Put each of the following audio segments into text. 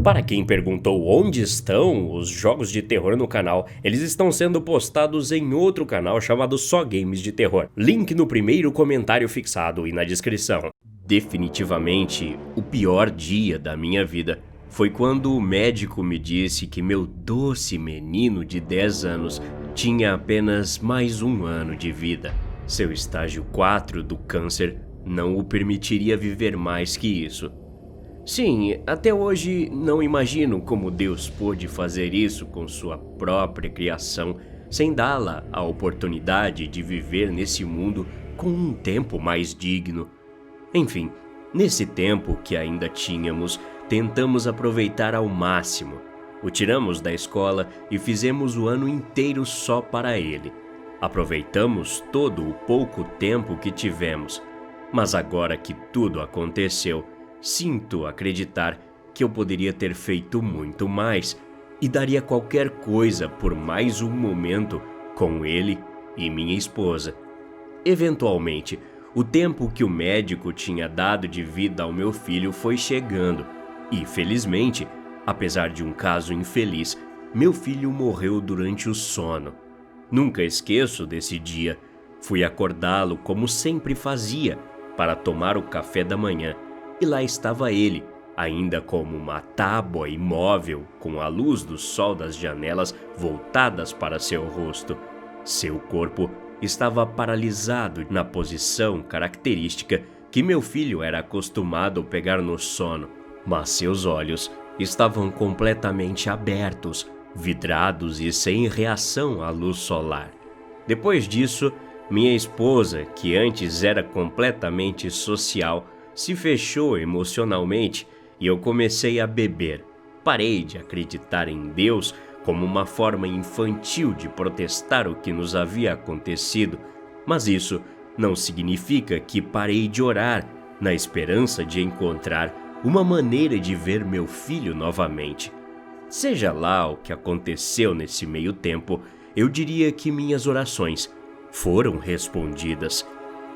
Para quem perguntou onde estão os jogos de terror no canal, eles estão sendo postados em outro canal chamado Só Games de Terror. Link no primeiro comentário fixado e na descrição. Definitivamente, o pior dia da minha vida foi quando o médico me disse que meu doce menino de 10 anos tinha apenas mais um ano de vida. Seu estágio 4 do câncer não o permitiria viver mais que isso. Sim, até hoje não imagino como Deus pôde fazer isso com sua própria criação, sem dá-la a oportunidade de viver nesse mundo com um tempo mais digno. Enfim, nesse tempo que ainda tínhamos, tentamos aproveitar ao máximo. O tiramos da escola e fizemos o ano inteiro só para ele. Aproveitamos todo o pouco tempo que tivemos, mas agora que tudo aconteceu, sinto acreditar que eu poderia ter feito muito mais e daria qualquer coisa por mais um momento com ele e minha esposa. Eventualmente, o tempo que o médico tinha dado de vida ao meu filho foi chegando e, felizmente, apesar de um caso infeliz, meu filho morreu durante o sono. Nunca esqueço desse dia. Fui acordá-lo como sempre fazia para tomar o café da manhã. E lá estava ele, ainda como uma tábua imóvel, com a luz do sol das janelas voltadas para seu rosto. Seu corpo estava paralisado na posição característica que meu filho era acostumado a pegar no sono, mas seus olhos estavam completamente abertos, vidrados e sem reação à luz solar. Depois disso, minha esposa, que antes era completamente social, se fechou emocionalmente e eu comecei a beber. Parei de acreditar em Deus como uma forma infantil de protestar o que nos havia acontecido, mas isso não significa que parei de orar, na esperança de encontrar uma maneira de ver meu filho novamente. Seja lá o que aconteceu nesse meio tempo, eu diria que minhas orações foram respondidas.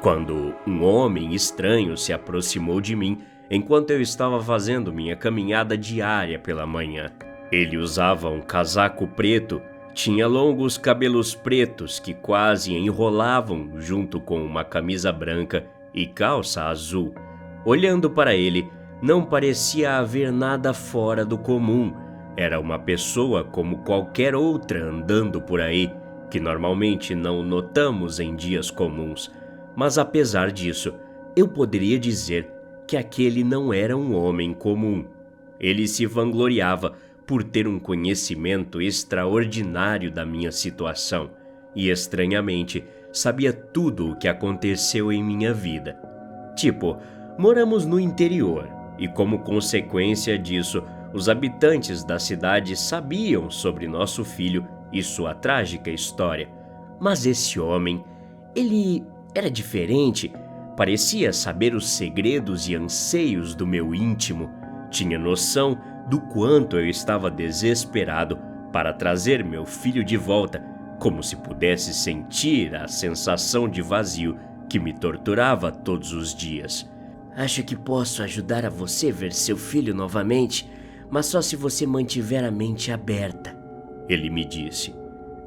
Quando um homem estranho se aproximou de mim enquanto eu estava fazendo minha caminhada diária pela manhã. Ele usava um casaco preto, tinha longos cabelos pretos que quase enrolavam junto com uma camisa branca e calça azul. Olhando para ele, não parecia haver nada fora do comum. Era uma pessoa como qualquer outra andando por aí, que normalmente não notamos em dias comuns. Mas apesar disso, eu poderia dizer que aquele não era um homem comum. Ele se vangloriava por ter um conhecimento extraordinário da minha situação e, estranhamente, sabia tudo o que aconteceu em minha vida. Tipo, moramos no interior e, como consequência disso, os habitantes da cidade sabiam sobre nosso filho e sua trágica história. Mas esse homem, ele era diferente, parecia saber os segredos e anseios do meu íntimo, tinha noção do quanto eu estava desesperado para trazer meu filho de volta, como se pudesse sentir a sensação de vazio que me torturava todos os dias. Acho que posso ajudar a você ver seu filho novamente, mas só se você mantiver a mente aberta, ele me disse.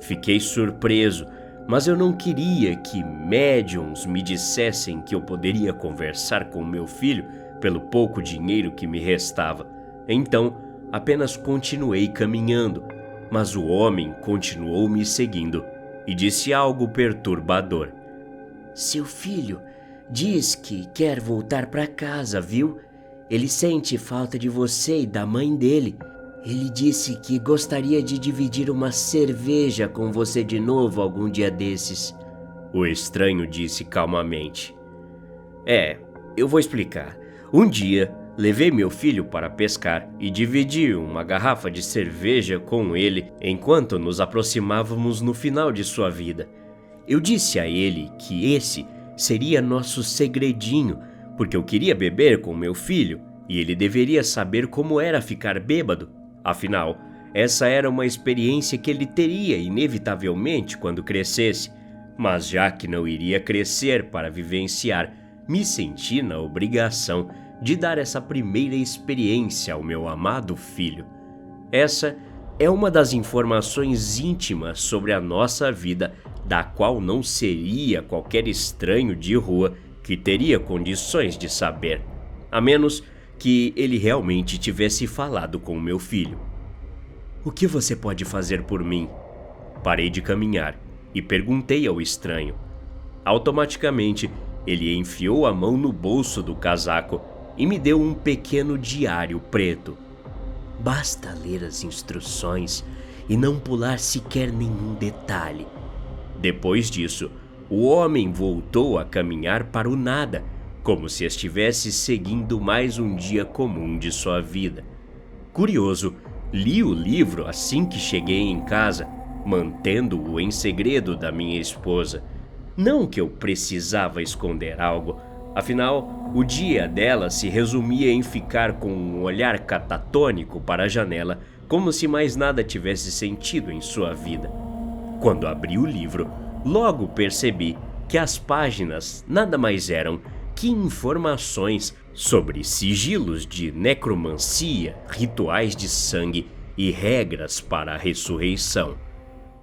Fiquei surpreso, mas eu não queria que médiums me dissessem que eu poderia conversar com meu filho pelo pouco dinheiro que me restava. Então, apenas continuei caminhando, mas o homem continuou me seguindo e disse algo perturbador. Seu filho diz que quer voltar para casa, viu? Ele sente falta de você e da mãe dele. Ele disse que gostaria de dividir uma cerveja com você de novo algum dia desses. O estranho disse calmamente. Eu vou explicar. Um dia, levei meu filho para pescar e dividi uma garrafa de cerveja com ele enquanto nos aproximávamos no final de sua vida. Eu disse a ele que esse seria nosso segredinho, porque eu queria beber com meu filho e ele deveria saber como era ficar bêbado. Afinal, essa era uma experiência que ele teria inevitavelmente quando crescesse, mas já que não iria crescer para vivenciar, me senti na obrigação de dar essa primeira experiência ao meu amado filho. Essa é uma das informações íntimas sobre a nossa vida, da qual não seria qualquer estranho de rua que teria condições de saber, a menos que ele realmente tivesse falado com o meu filho. O que você pode fazer por mim? Parei de caminhar e perguntei ao estranho. Automaticamente, ele enfiou a mão no bolso do casaco e me deu um pequeno diário preto. Basta ler as instruções e não pular sequer nenhum detalhe. Depois disso, o homem voltou a caminhar para o nada, como se estivesse seguindo mais um dia comum de sua vida. Curioso, li o livro assim que cheguei em casa, mantendo-o em segredo da minha esposa. Não que eu precisava esconder algo, afinal, o dia dela se resumia em ficar com um olhar catatônico para a janela, como se mais nada tivesse sentido em sua vida. Quando abri o livro, logo percebi que as páginas nada mais eram que informações sobre sigilos de necromancia, rituais de sangue e regras para a ressurreição.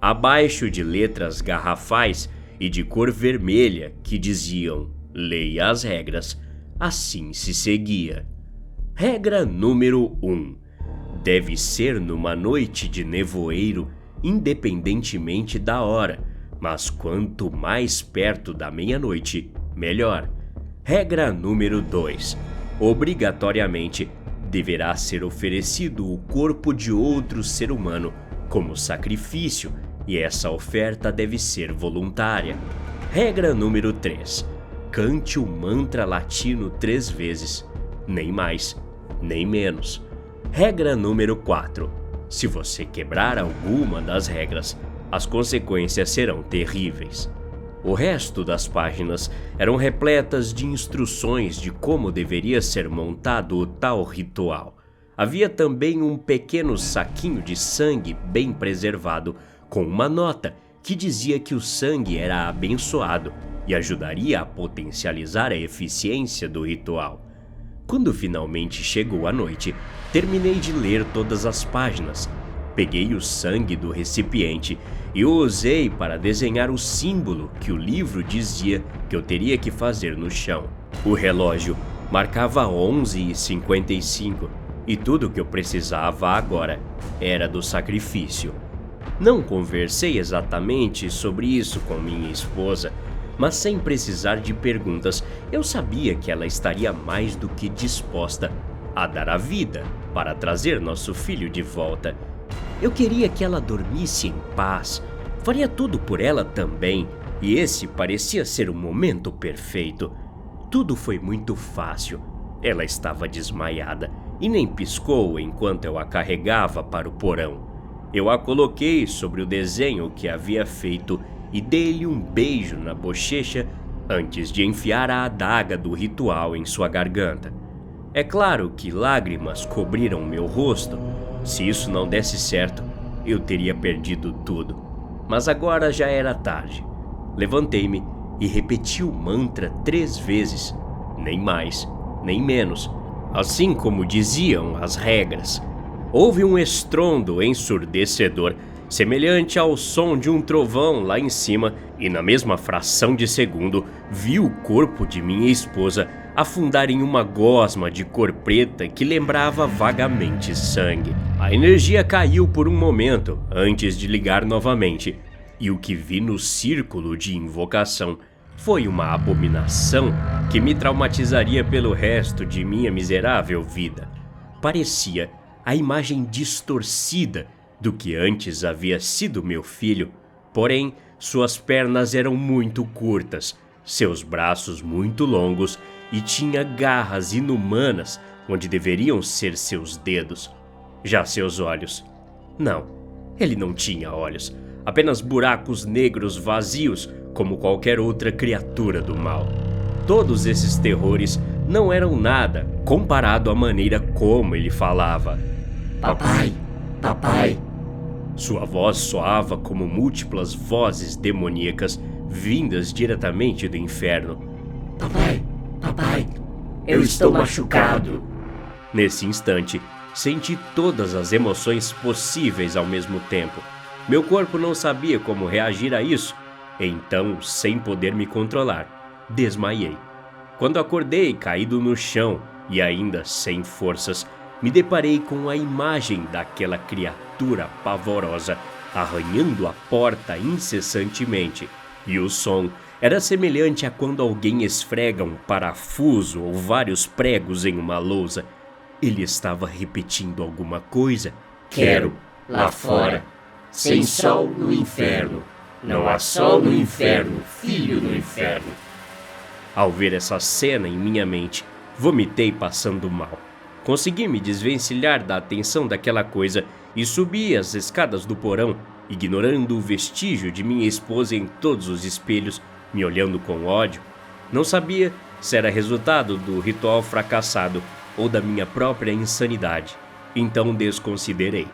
Abaixo, de letras garrafais e de cor vermelha que diziam: leia as regras, assim se seguia. Regra número 1. Deve ser numa noite de nevoeiro, independentemente da hora, mas quanto mais perto da meia-noite, melhor. Regra número 2. Obrigatoriamente deverá ser oferecido o corpo de outro ser humano como sacrifício, e essa oferta deve ser voluntária. Regra número 3. Cante o mantra latino 3 vezes, nem mais, nem menos. Regra número 4. Se você quebrar alguma das regras, as consequências serão terríveis. O resto das páginas eram repletas de instruções de como deveria ser montado o tal ritual. Havia também um pequeno saquinho de sangue bem preservado, com uma nota que dizia que o sangue era abençoado e ajudaria a potencializar a eficiência do ritual. Quando finalmente chegou a noite, terminei de ler todas as páginas. Peguei o sangue do recipiente e o usei para desenhar o símbolo que o livro dizia que eu teria que fazer no chão. O relógio marcava 11h55 e tudo o que eu precisava agora era do sacrifício. Não conversei exatamente sobre isso com minha esposa, mas sem precisar de perguntas, eu sabia que ela estaria mais do que disposta a dar a vida para trazer nosso filho de volta. Eu queria que ela dormisse em paz, faria tudo por ela também, e esse parecia ser o momento perfeito. Tudo foi muito fácil. Ela estava desmaiada e nem piscou enquanto eu a carregava para o porão. Eu a coloquei sobre o desenho que havia feito e dei-lhe um beijo na bochecha antes de enfiar a adaga do ritual em sua garganta. É claro que lágrimas cobriram meu rosto. Se isso não desse certo, eu teria perdido tudo. Mas agora já era tarde. Levantei-me e repeti o mantra 3 vezes, nem mais, nem menos, assim como diziam as regras. Houve um estrondo ensurdecedor, semelhante ao som de um trovão lá em cima, e na mesma fração de segundo vi o corpo de minha esposa afundar em uma gosma de cor preta que lembrava vagamente sangue. A energia caiu por um momento antes de ligar novamente, e o que vi no círculo de invocação foi uma abominação que me traumatizaria pelo resto de minha miserável vida. Parecia a imagem distorcida do que antes havia sido meu filho, porém suas pernas eram muito curtas, seus braços muito longos e tinha garras inumanas onde deveriam ser seus dedos. Já seus olhos... Não, ele não tinha olhos, apenas buracos negros vazios como qualquer outra criatura do mal. Todos esses terrores não eram nada comparado à maneira como ele falava. Papai, papai. Sua voz soava como múltiplas vozes demoníacas vindas diretamente do inferno. Papai, papai. Eu estou machucado. Nesse instante, senti todas as emoções possíveis ao mesmo tempo. Meu corpo não sabia como reagir a isso, então, sem poder me controlar, desmaiei. Quando acordei, caído no chão e ainda sem forças, me deparei com a imagem daquela criatura pavorosa arranhando a porta incessantemente, e o som era semelhante a quando alguém esfrega um parafuso ou vários pregos em uma lousa. Ele estava repetindo alguma coisa. Quero, lá fora, sem sol no inferno. Não há sol no inferno, filho do inferno. Ao ver essa cena em minha mente, vomitei passando mal. Consegui me desvencilhar da atenção daquela coisa e subi as escadas do porão, ignorando o vestígio de minha esposa em todos os espelhos, me olhando com ódio. Não sabia se era resultado do ritual fracassado ou da minha própria insanidade. Então desconsiderei.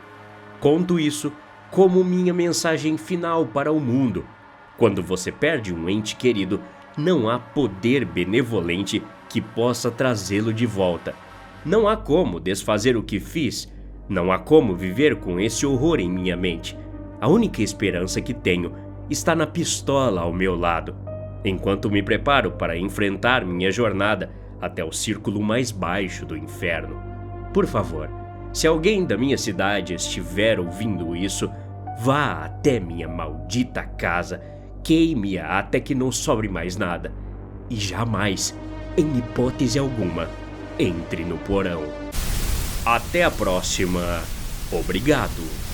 Conto isso como minha mensagem final para o mundo. Quando você perde um ente querido, não há poder benevolente que possa trazê-lo de volta. Não há como desfazer o que fiz. Não há como viver com esse horror em minha mente. A única esperança que tenho está na pistola ao meu lado, enquanto me preparo para enfrentar minha jornada até o círculo mais baixo do inferno. Por favor, se alguém da minha cidade estiver ouvindo isso, vá até minha maldita casa, queime-a até que não sobre mais nada, e jamais, em hipótese alguma, entre no porão. Até a próxima. Obrigado.